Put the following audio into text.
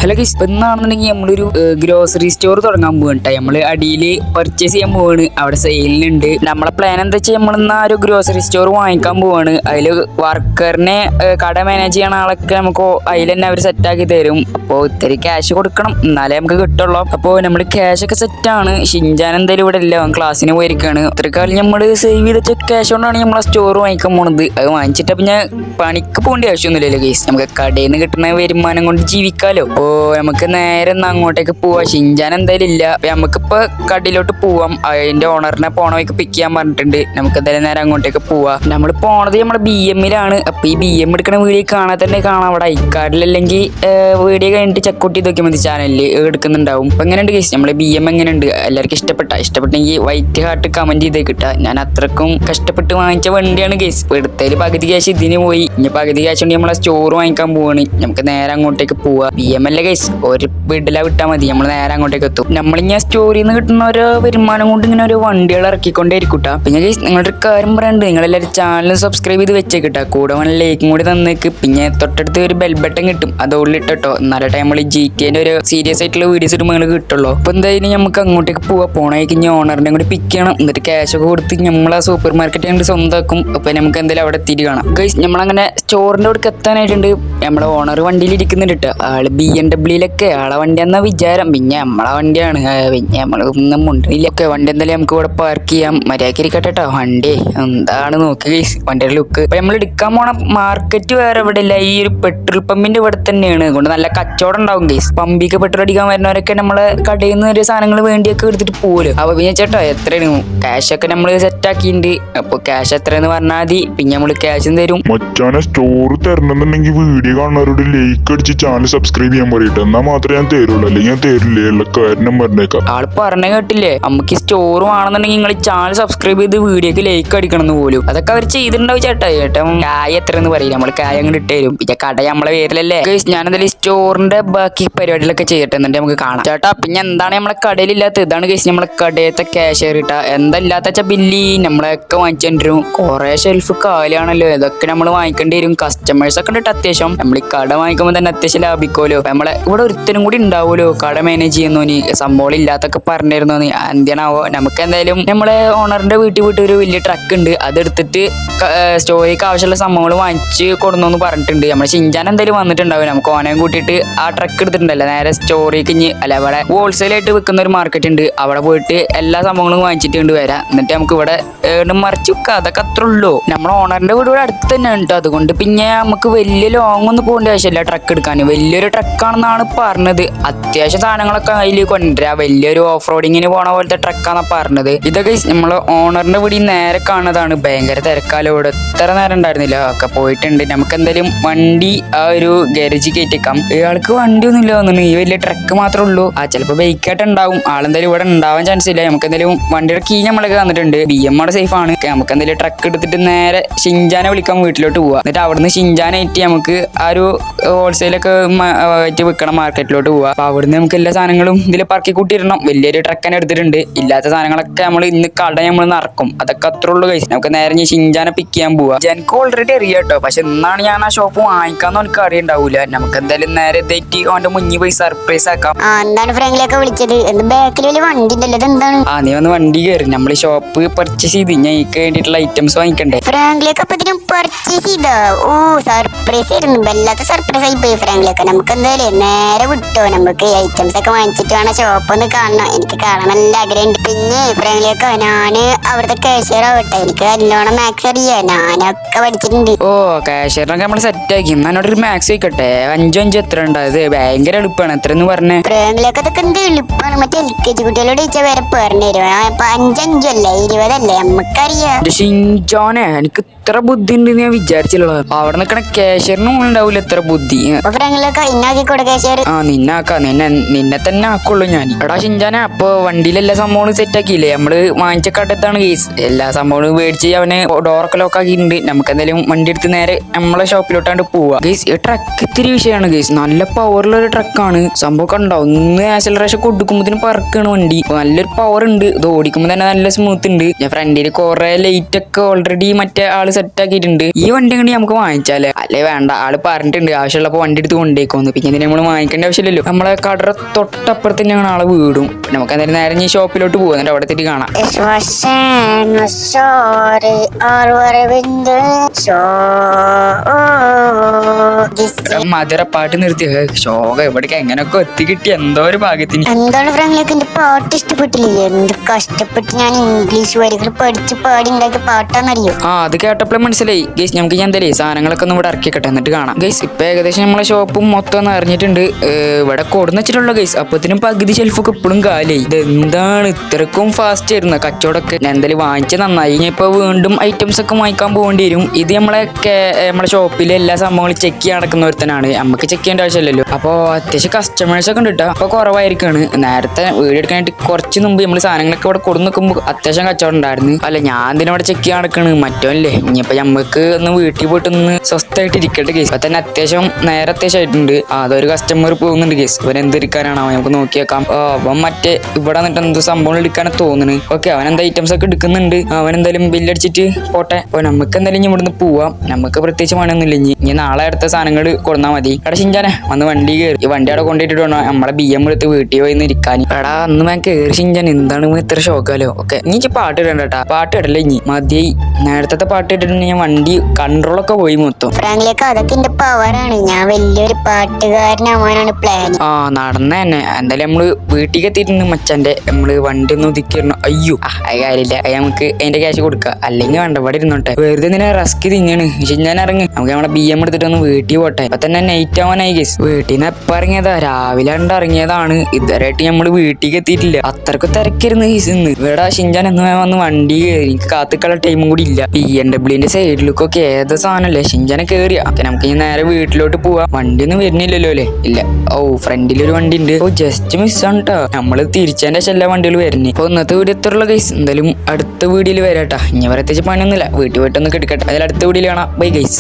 Hello guys, എന്നാണെന്നുണ്ടെങ്കിൽ നമ്മളൊരു grocery store തുടങ്ങാൻ പോകട്ടെ. നമ്മള് അടിയിൽ പർച്ചേസ് ചെയ്യാൻ പോവാണ്. അവിടെ സെയിലുണ്ട്. നമ്മളെ പ്ലാൻ എന്താ വെച്ചാൽ നമ്മളിന്ന് ആ ഒരു ഗ്രോസറി സ്റ്റോർ വാങ്ങിക്കാൻ പോവാണ്. അതില് വർക്കറിനെ കട മാനേജ് ചെയ്യണ ആളൊക്കെ നമുക്ക് അതിൽ തന്നെ അവർ സെറ്റാക്കി തരും. അപ്പോൾ ഇത്തിരി ക്യാഷ് കൊടുക്കണം, എന്നാലേ നമുക്ക് കിട്ടുള്ളൂ. അപ്പോൾ നമ്മൾ ക്യാഷ് ഒക്കെ സെറ്റാണ്. ഷിൻജാൻ എന്തായാലും ഇവിടെ ഇല്ല, അവൻ ക്ലാസ്സിന് പോയിരിക്കാണ്. ഇത്ര കാലം നമ്മൾ സേവ് ചെയ്ത ക്യാഷ് കൊണ്ടാണ് നമ്മളെ സ്റ്റോർ വാങ്ങിക്കാൻ പോണത്. അത് വാങ്ങിച്ചിട്ട് പിന്നെ പണിക്ക് പോകേണ്ട ആവശ്യമൊന്നുമില്ലല്ലോ ഗൈസ്. നമുക്ക് കടയിൽ നിന്ന് കിട്ടുന്ന വരുമാനം കൊണ്ട് ജീവിക്കാലോ. നമുക്ക് നേരെ ഒന്ന് അങ്ങോട്ടേക്ക് പോവാം. ഷിൻജാൻ എന്തായാലും ഇല്ല. അപ്പൊ നമുക്കിപ്പോ കടയിലോട്ട് പോവാം. അതിന്റെ ഓണറിനെ പോണ വഴിക്ക് പിക്ക് ചെയ്യാൻ പറഞ്ഞിട്ടുണ്ട്. നമുക്ക് എന്തായാലും നേരെ അങ്ങോട്ടേക്ക് പോവാം. നമ്മൾ പോണത് നമ്മുടെ BM-ലാണ്. അപ്പൊ ഈ BM എടുക്കുന്ന വീഡിയോ കാണാൻ തന്നെ കാണാം. അവിടെ ഐക്കാർഡിൽ അല്ലെങ്കിൽ വീഡിയോ കഴിഞ്ഞിട്ട് ചെക്കൗട്ട് ചെയ്ത് നോക്കിയാൽ മതി, ചാനലിൽ എടുക്കുന്നുണ്ടാവും. അപ്പൊ എങ്ങനെയുണ്ട് ഗൈസ് നമ്മുടെ BM? എങ്ങനെയുണ്ട്? എല്ലാവർക്കും ഇഷ്ടപ്പെട്ടെങ്കിൽ വൈറ്റ് ഹാർട്ട് കമന്റ് ചെയ്തേ കിട്ടാ. ഞാൻ അത്രക്കും കഷ്ടപ്പെട്ട് വാങ്ങിച്ച വണ്ടിയാണ് ഗൈസ്. എടുത്തതിൽ പകുതി ക്യാഷ് ഇതിന് പോയി. ഇനി പകുതി ക്യാഷ് കൊണ്ട് നമ്മളെ സ്റ്റോർ വാങ്ങിക്കാൻ പോവാണ്. നമുക്ക് നേരെ അങ്ങോട്ടേക്ക് പോവാം. BM അല്ലേ ഗൈസ്, ഒരു വീട്ടിലാ വിട്ടാൽ മതി, നമ്മൾ നേരെ അങ്ങോട്ടേക്ക് എത്തും. നമ്മളിങ്ങനെ സ്റ്റോറിൽ നിന്ന് കിട്ടുന്ന ഓരോ വരുമാനം കൊണ്ട് ഇങ്ങനെ ഒരു വണ്ടികൾ ഇറക്കിക്കൊണ്ടേയിരിക്കൂട്ടാ. പിന്നെ ഗൈസ് നിങ്ങളുടെ ഒരു കാര്യം പറയാണ്ട്, നിങ്ങളെല്ലാവരും ചാനൽ സബ്സ്ക്രൈബ് ചെയ്ത് വെച്ചേക്കിട്ടാ. കൂടെ വന്ന ലൈക്കും കൂടി തന്നേക്ക്. പിന്നെ തൊട്ടടുത്ത് ഒരു ബെൽ ബട്ടൺ കിട്ടും, അത് ഉള്ളിട്ടോ. എന്നാലേ നമ്മൾ GTA-ന്റെ ഒരു സീരിയസ് ആയിട്ടുള്ള വീഡിയോസ് ഇടുമ്പോൾ നിങ്ങൾ കിട്ടുള്ളൂ. അപ്പൊ എന്തായാലും നമുക്ക് അങ്ങോട്ടേക്ക് പോവാം. പോണേക്ക് ഇനി ഓണറിനെ കൂടി പിക്ക് ചെയ്യണം. എന്നിട്ട് ക്യാഷ് ഒക്കെ കൊടുത്ത് നമ്മളെ സൂപ്പർ മാർക്കറ്റ് കണ്ട് സ്വന്തമാക്കും. അപ്പൊ നമുക്ക് എന്തായാലും അവിടെ എത്തിയിട്ട് കാണാം ഗൈസ്. നമ്മളങ്ങനെ സ്റ്റോറിന്റെ അവിടെ എത്താനായിട്ടുണ്ട്. നമ്മളെ ഓണർ വണ്ടിയിൽ ഇരിക്കുന്നുണ്ട് കേട്ടോ. ആള് BMW-ലൊക്കെ ആളെ വണ്ടിയാന്നാ വിചാരം. പിന്നെ നമ്മളെ വണ്ടിയാണ്. പിന്നെ നമ്മളൊന്നും മുണ്ടില്ല. ഒക്കെ വണ്ടി എന്തായാലും നമുക്ക് ഇവിടെ പാർക്ക് ചെയ്യാം. മര്യാദക്ക് ഇരിക്കട്ടെ കേട്ടോ. വണ്ടി എന്താണ് നോക്കി ഗൈസ്, വണ്ടിയുടെ ലുക്ക്. അപ്പൊ നമ്മൾ എടുക്കാൻ പോണ മാർക്കറ്റ് വേറെ എവിടെ ഇല്ല, ഈ ഒരു പെട്രോൾ പമ്പിന്റെ ഇവിടെ തന്നെയാണ്. അതുകൊണ്ട് നല്ല കച്ചവടം ഉണ്ടാവും ഗൈസ്. പമ്പിക്ക് പെട്രോൾ അടിക്കാൻ വരുന്നവരൊക്കെ നമ്മളെ കടയിൽ നിന്ന് ഒരു സാധനങ്ങൾ വേണ്ടിയൊക്കെ എടുത്തിട്ട് പോലും. അപ്പൊ പിന്നെ ചേട്ടാ എത്രയാണ് ക്യാഷ് ഒക്കെ നമ്മൾ സെറ്റ് ആക്കിയിട്ടുണ്ട്. അപ്പൊ ക്യാഷ് എത്രയെന്ന് പറഞ്ഞാൽ മതി, പിന്നെ നമ്മള് ക്യാഷും തരും. മച്ചാനെ സ്റ്റോർ തരണമെന്നുണ്ടെങ്കിൽ വീഡിയോ കാണുന്നവരോട് ലൈക്ക് അടിച്ച് ചാനൽ സബ്സ്ക്രൈബ് ചെയ്യാൻ പറയട്ടെ. എന്നാ മാത്രമേ ഞാൻ തരുള്ളൂ, അല്ലെങ്കിൽ ഞാൻ തരില്ലേ. എല്ലാ കാരണം പറഞ്ഞേക്കാം. ആള് പറഞ്ഞ കേട്ടില്ലേ, നമുക്ക് സ്റ്റോർ ആണെന്നുണ്ടെങ്കിൽ നിങ്ങൾ ചാനൽ സബ്സ്ക്രൈബ് ചെയ്ത് വീഡിയോക്ക് ലൈക്ക് അടിക്കണം എന്ന് പോലും. അതൊക്കെ അവർ ചെയ്തിട്ടുണ്ടാവും ചേട്ടാ. കായ എത്രയെന്ന് പറയില്ല, നമ്മൾ കായ അങ്ങോട്ട് ഇട്ട് തരും. പിന്നെ കട നമ്മളെ പേരിലല്ലേ. ഞാൻ എന്തായാലും സ്റ്റോറിന്റെ ബാക്കി പരിപാടികളൊക്കെ ചെയ്യട്ടെ, എന്നിട്ട് നമുക്ക് കാണാം ചേട്ടാ. പിന്നെ എന്താണ് നമ്മളെ കടയിലില്ലാത്ത? ഇതാണ് കേസ് നമ്മളെ കടയത്തെ ക്യാഷ് കിട്ടാ. എന്താ ഇല്ലാത്ത വെച്ചാ ബില്ലി നമ്മളൊക്കെ വാങ്ങിച്ചോണ്ടിരും. കുറെ ഷെൽഫ് കാലിയാണല്ലോ, ഇതൊക്കെ നമ്മൾ വാങ്ങിക്കേണ്ടി വരും. കസ്റ്റമേഴ്സ് ഒക്കെ ഉണ്ട് അത്യാവശ്യം. നമ്മൾ ഈ കട വാങ്ങിക്കുമ്പോൾ തന്നെ അത്യാവശ്യം ലാഭിക്കുമല്ലോ. നമ്മളെ ഇവിടെ ഒരുത്തനും കൂടി ഉണ്ടാവുമല്ലോ കട മാനേജ് ചെയ്യുന്നോന്. സംഭവം ഇല്ലാത്തൊക്കെ പറഞ്ഞിരുന്നു. എന്തിനാവോ. നമുക്ക് എന്തായാലും നമ്മളെ ഓണറിന്റെ വീട്ടിൽ ഒരു വലിയ ട്രക്ക് ഉണ്ട്. അതെടുത്തിട്ട് സ്റ്റോറിക്ക് ആവശ്യമുള്ള സംഭവങ്ങൾ വാങ്ങിച്ച് കൊടുന്നു പറഞ്ഞിട്ടുണ്ട്. നമ്മുടെ ഷിൻജാൻ എന്തായാലും വന്നിട്ടുണ്ടാവും. നമുക്ക് ഓനെയും കൂട്ടിയിട്ട് ആ ട്രക്ക് എടുത്തിട്ടുണ്ടല്ലോ നേരെ സ്റ്റോറിക്ക് അല്ല അവിടെ ഹോൾസെയിൽ ആയിട്ട് വിൽക്കുന്ന ഒരു മാർക്കറ്റ് ഉണ്ട്. അവിടെ പോയിട്ട് എല്ലാ സംഭവങ്ങളും വാങ്ങിച്ചിട്ട് കൊണ്ട് വരാം. എന്നിട്ട് നമുക്ക് ഇവിടെ മറിച്ച് വെക്കാം. അതൊക്കെ അത്ര ഉള്ളൂ. നമ്മുടെ ഓണറിന്റെ വീട് ഇവിടെ അടുത്ത് തന്നെ ഉണ്ട്. അതുകൊണ്ട് പിന്നെ നമുക്ക് വലിയ ലോങ് ഒന്നും പോകേണ്ട ആവശ്യമില്ല ട്രക്ക് എടുക്കാൻ. വലിയൊരു ട്രക്കാണെന്നാണ് പറഞ്ഞത്. അത്യാവശ്യം സാധനങ്ങളൊക്കെ അതിൽ കൊണ്ടുവരാം. വലിയൊരു ഓഫ് റോഡിങ്ങിന് പോണ പോലത്തെ ട്രക്കാന്നാ പറഞ്ഞത്. ഇതൊക്കെ നമ്മളെ ഓണറിന്റെ വീട് നേരെ കാണുന്നതാണ്. ഭയങ്കര തിരക്കാലം ഇവിടെ. എത്ര നേരം ഉണ്ടായിരുന്നില്ല, ഒക്കെ പോയിട്ടുണ്ട്. നമുക്ക് എന്തായാലും വണ്ടി ആ ഒരു ഗാരേജിൽ കയറ്റിക്കാം. ഇയാൾക്ക് വണ്ടിയൊന്നും ഇല്ല തോന്നുന്നു, ഈ വലിയ ട്രക്ക് മാത്രമേ ഉള്ളൂ. ചിലപ്പോൾ ബൈക്കായിട്ട് ഉണ്ടാവും. ആളെന്തായാലും ഇവിടെ ഉണ്ടാവാൻ ചാൻസ് ഇല്ല. നമുക്ക് എന്തായാലും വണ്ടിയുടെ കീ നമ്മളൊക്കെ വന്നിട്ടുണ്ട്. BM അവിടെ സേഫ് ആണ്. നമുക്ക് എന്തായാലും ട്രക്ക് എടുത്തിട്ട് നേരെ ഷിൻജാനെ വിളിക്കാൻ വീട്ടിലോട്ട് പോവാം. എന്നിട്ട് അവിടുന്ന് ഷിൻജാനായിട്ട് നമുക്ക് ആ ഒരു ഹോൾസെയിലൊക്കെ ആയിട്ട് വിൽക്കണം മാർക്കറ്റിലോട്ട് പോവാം. അപ്പൊ അവിടുന്ന് നമുക്ക് എല്ലാ സാധനങ്ങളും ഇതിൽ പറക്കി കൂട്ടിയിടണം. വലിയൊരു ട്രക്ക് തന്നെ എടുത്തിട്ടുണ്ട്. ഇല്ലാത്ത സാധനങ്ങളൊക്കെ നമ്മൾ ഇന്ന് കട നമ്മൾ നടക്കും. അതൊക്കെ അത്ര ഉള്ളൂ കഴിച്ചു. നമുക്ക് നേരെ ഷിൻജാനെ പിക്ക് ചെയ്യാൻ പോവാം. എനിക്ക് ഓൾറെഡി അറിയാം കേട്ടോ, പക്ഷെ എന്നാണ് ഞാൻ ആ ഷോപ്പ് വാങ്ങിക്കാന്ന് എനിക്ക് അറിയണ്ടാവൂല. നമുക്ക് എന്തായാലും നേരെ തെറ്റി അവന്റെ മുന്നിൽ പോയി സർപ്രൈസ് ആക്കാം. എന്താണ് ഫ്രണ്ടിലൊക്കെ വിളിച്ചത്? ബാക്കിൽ വണ്ടി ഉണ്ടല്ലോ, എന്താണ്? നീ വന്ന് വണ്ടി കയറി. നമ്മൾ ഷോപ്പ് പർച്ചേസ് ചെയ്ത് ഞാൻ എനിക്ക് വേണ്ടിയിട്ടുള്ള ഐറ്റംസ് വാങ്ങിക്കണ്ടേ. ഫ്രാങ്കിലൊക്കെ പർച്ചേസ് ചെയ്തോ? ഓ സർപ്രൈസ് ആയിരുന്നു. വല്ലാത്ത സർപ്രൈസ് ആയി പോയി ഫ്രാങ്കിലൊക്കെ. നമുക്ക് എന്തായാലും നേരെ വിട്ടോ. നമുക്ക് ഐറ്റംസ് ഒക്കെ വാങ്ങിച്ചിട്ട് വേണം ഷോപ്പ് ഒന്ന് കാണണം. എനിക്ക് കാണാൻ നല്ല ആഗ്രഹമുണ്ട്. പിന്നെ ഫ്രാങ്കിലൊക്കെ ഞാന് അവിടുത്തെ കാഷ്യർ ആവട്ടെ. എനിക്ക് നല്ലോണം മാത്സ് അറിയാം, ഞാനൊക്കെ പഠിച്ചിട്ടുണ്ട്. ഓ കാഷ്യറിനൊക്കെ നമ്മൾ സെറ്റ് ആക്കി. എന്നോട് ഒരു മാത്സ് വയ്ക്കട്ടെ. 5 എത്ര ഉണ്ടായത്? ഭയങ്കര എളുപ്പമാണ്. എത്രയെന്ന് പറഞ്ഞേ? ഫ്രാങ്കിലൊക്കെ അതൊക്കെ എന്ത് എളുപ്പമാണ്. മറ്റേ LKG കുട്ടികളോട് ചോദിച്ചാൽ വേറെ പറഞ്ഞു തരും. 5 അല്ലേ 20 അല്ലേ നമുക്കറിയാം. ഷിൻജാനെ എനിക്ക് ഇത്ര ബുദ്ധി ഉണ്ടെന്ന് ഞാൻ വിചാരിച്ചില്ല. അവിടെ നിൽക്കണ കാഷ്യറിനും ഉണ്ടാവില്ല ഇത്ര ബുദ്ധി. നിന്നെ തന്നെ ആക്കുള്ളൂ ഞാൻ. എടാ ഷിൻജാനെ, അപ്പൊ വണ്ടിയിൽ എല്ലാ സംഭവങ്ങളും സെറ്റ് ആക്കിയില്ലേ? നമ്മള് വാങ്ങിച്ച കടത്താണ് കേസ്. എല്ലാ സംഭവങ്ങളും മേടിച്ച് അവന് ഡോറൊക്കെ ലോക്ക് ആക്കിയിട്ടുണ്ട്. നമുക്ക് എന്തായാലും വണ്ടി എടുത്ത് നേരെ നമ്മളെ ഷോപ്പിലോട്ടാണ്ട് പോവാ ഗേസ്. ഈ ട്രക്ക് ഇത്തിരി വിഷയമാണ് ഗേസ്. നല്ല പവറുള്ളൊരു ട്രക്കാണ്. സംഭവം കണ്ടോ, ഒന്ന് ആക്സിലറേഷൻ കൊടുക്കുമ്പോഴത്തേനും പറക്കാണ് വണ്ടി. നല്ലൊരു പവർ ഉണ്ട്. ഇത് ഓടിക്കുമ്പോൾ തന്നെ നല്ല സ്മൂത്ത് ഉണ്ട്. ഞാൻ ഫ്രണ്ടിൽ കുറെ ലൈറ്റ് ഒക്കെ ഓൾറെഡി മറ്റേ ആള് സെറ്റ് ആക്കിയിട്ടുണ്ട്. ഈ വണ്ടി കണ്ടി നമുക്ക് വാങ്ങിച്ചാലേ അല്ലേ വേണ്ട, ആള് പറഞ്ഞിട്ടുണ്ട് ആവശ്യമുള്ളപ്പോ വണ്ടി എടുത്ത് കൊണ്ടേക്കൊന്നു. പിന്നെ ഇതിന് നമ്മൾ വാങ്ങിക്കേണ്ട ആവശ്യമില്ലല്ലോ. നമ്മളെ കടറ തൊട്ടപ്പുറത്ത് തന്നെയാണ് ആളെ വീടും. നമുക്ക് എന്തായാലും നേരെ ഈ ഷോപ്പിലോട്ട് പോകും, എന്നിട്ട് അവിടെ എത്തിയിട്ട് കാണാം. മധുര പാട്ട് നിർത്തി ശോക ഇവിടേക്ക് എങ്ങനെയൊക്കെ എത്തി കിട്ടി എന്തോ ഒരു ഭാഗ്യത്തിന്. എന്താണ് ഫ്രണ്ട്ലേക്ക് എന്റെ പാട്ട് ഇഷ്ടപ്പെട്ടില്ലേ? എന്ത് കഷ്ടപ്പെട്ട് ഞാൻ ഇംഗ്ലീഷ് വരികൾ പഠിച്ച് പാടി ഉണ്ടാക്കിയ പാട്ടാന്നറിയോ? അത് കേട്ടപ്പോഴും മനസ്സിലായി ഗൈസ്. നമുക്ക് ഞാൻ എന്തായാലും സാധനങ്ങളൊക്കെ ഒന്ന് ഇവിടെ ഇറക്കിക്കട്ടെ, എന്നിട്ട് കാണാം ഗൈസ്. ഇപ്പൊ ഏകദേശം നമ്മളെ ഷോപ്പും മൊത്തം നിറഞ്ഞിട്ടുണ്ട്. ഇവിടെ കൊടുന്ന് വെച്ചിട്ടുള്ള ഗൈസ്. അപ്പത്തിനും പകുതി ഷെൽഫൊക്കെ ഇപ്പോഴും കാലായി. ഇത് എന്താണ് ഇത്രക്കും ഫാസ്റ്റ് ആയിരുന്നു കച്ചവടമൊക്കെ. ഞാൻ എന്തായാലും വാങ്ങിച്ച നന്നായി. ഞാൻ ഇപ്പൊ വീണ്ടും ഐറ്റംസ് ഒക്കെ വാങ്ങിക്കാൻ പോകേണ്ടി വരും. ഇത് നമ്മളെ ഷോപ്പിലെ എല്ലാ സംഭവങ്ങളും ചെക്ക് ചെയ്യാൻ നടക്കുന്ന ഒരുത്തനാണ്. നമുക്ക് ചെക്ക് ചെയ്യേണ്ട ആവശ്യമില്ലല്ലോ. അപ്പോൾ അത്യാവശ്യം കസ്റ്റമേഴ്സ് ഒക്കെ ഉണ്ട് കേട്ടോ. അപ്പൊ കുറവായിരിക്കാണ്. നേരത്തെ വീഡിയോ എടുക്കാനായിട്ട് കുറച്ച് മുമ്പ് നമ്മൾ സാധനങ്ങളൊക്കെ ഇവിടെ കൊടുന്ന് നിൽക്കുമ്പോൾ അത്യാവശ്യം കച്ചവടം ഉണ്ടായിരുന്നു. അല്ല ഞാൻ ഇതിനവിടെ ചെക്ക് ചെയ്യാൻ നടക്കണ് മറ്റോല്ലേ. ഇനിയിപ്പോ നമുക്ക് ഒന്ന് വീട്ടിൽ പോയിട്ട് ഒന്ന് സ്വസ്ഥമായിട്ട് ഇരിക്കട്ടെ കേസ്. അപ്പൊ തന്നെ അത്യാവശ്യം നേരെ അത്യാവശ്യമായിട്ടുണ്ട്. അതൊരു കസ്റ്റമർ പോകുന്നുണ്ട് കേസ്. ഇവൻ എന്തെടുക്കാനാണോ നമുക്ക് നോക്കിയേക്കാം. അവൻ മറ്റേ ഇവിടെ വന്നിട്ട് എന്തോ സംഭവം എടുക്കാനാണ് തോന്നുന്നു. ഓക്കെ, അവൻ എന്താ ഐറ്റംസ് ഒക്കെ എടുക്കുന്നുണ്ട്. അവൻ എന്തായാലും ബില്ലടിച്ചിട്ട് പോട്ടെ. അപ്പൊ നമുക്ക് എന്തായാലും ഇവിടുന്ന് പോവാം. നമുക്ക് പ്രത്യേകിച്ച് പണിയൊന്നുമില്ല. ഇനി നാളെ അടുത്ത സാധനങ്ങൾ കൊടുന്നാൽ മതി. എടാ ഷിഞ്ചാനെ വന്ന് വണ്ടി കയറി. ഈ വണ്ടി അവിടെ കൊണ്ടിട്ട് വേണം നമ്മളെ BM എടുത്ത് വീട്ടിൽ പോയി ഇരിക്കാൻ. എടാ അന്ന് ഞാൻ കയറി ഷിഞ്ചാൻ എന്താണ് ഇത്ര ഷോക്കാലോ. ഓക്കെ, ഇനി പാട്ട് ഇടണ്ട കേട്ടാ. പാട്ട് ഇടല്ലേ ഇനി മതിയായി. നേരത്തെ പാട്ട് ഇട്ടിട്ട് ഞാൻ വണ്ടി കൺട്രോളൊക്കെ പോയി മൊത്തം. ഫ്രാങ്ക്ലിക്ക് അതൊക്കെ എന്റെ പവറാണ്. ഞാൻ വലിയൊരു പാട്ടുകാരനാവാനാണ് പ്ലാൻ. നടന്ന തന്നെ. എന്തായാലും നമ്മള് വീട്ടിലേക്ക് എത്തിയിട്ടുണ്ട് മച്ചാന്റെ. നമ്മള് വണ്ടി ഒന്ന് ഒതുക്കിയിരുന്നു. അയ്യോ കാര്യമില്ല, നമുക്ക് അതിന്റെ ക്യാഷ് കൊടുക്കുക. അല്ലെങ്കിൽ വേണ്ട ഇവിടെ ഇരുന്നോട്ടെ. വെറുതെ നിന്നെ റസ്ക് തിന്നാണ്. ഞാൻ ഇറങ്ങി നമുക്ക് നമ്മളെ BM എടുത്തിട്ട് ഒന്ന് വീട്ടിൽ പോട്ടെ. അപ്പൊ തന്നെ നൈറ്റ് ആവാനായി ഗേസ്. വീട്ടിൽ നിന്ന് എപ്പ ഇറങ്ങിയതാ? രാവിലെ ഇറങ്ങിയതാണ്. ഇതുവരെയായിട്ട് നമ്മള് വീട്ടിലേക്ക് എത്തിയിട്ടില്ല. അത്രക്ക് തിരക്കിരുന്നു ഇന്ന്. ഇവിടെ ഷിഞ്ചാൻ എന്ന് വന്ന് വണ്ടി കയറി. എനിക്ക് കാത്തിക്കുള്ള ടൈമും കൂടി ഇല്ല. BMW സൈഡിലേക്കൊക്കെ ഏത് സാധനല്ലേ. ഷിഞ്ചാനെ കയറിയ നമുക്ക് ഇനി നേരെ വീട്ടിലോട്ട് പോവാം. വണ്ടിയൊന്നും വരുന്നില്ലല്ലോ അല്ലേ? ഇല്ല. ഫ്രണ്ടിലൊരു വണ്ടി ഉണ്ട്. ജസ്റ്റ് മിസ്സാണ് കേട്ടോ. നമ്മള് തിരിച്ചതിന്റെ എല്ലാ വണ്ടികൾ വരുന്നേ. അപ്പൊ ഇന്നത്തെ വീഡിയോ എത്തുള്ള ഗൈസ്. എന്തായാലും അടുത്ത വീഡിയോയിൽ വരാട്ടാ. ഇനി പ്രത്യേകിച്ച് പണിയൊന്നുമില്ല. വീട്ടിൽ പോയിട്ടൊന്ന് കിടക്കട്ടെ. അതിൽ അടുത്ത വീഡിയോയിൽ കാണാം. Bye guys.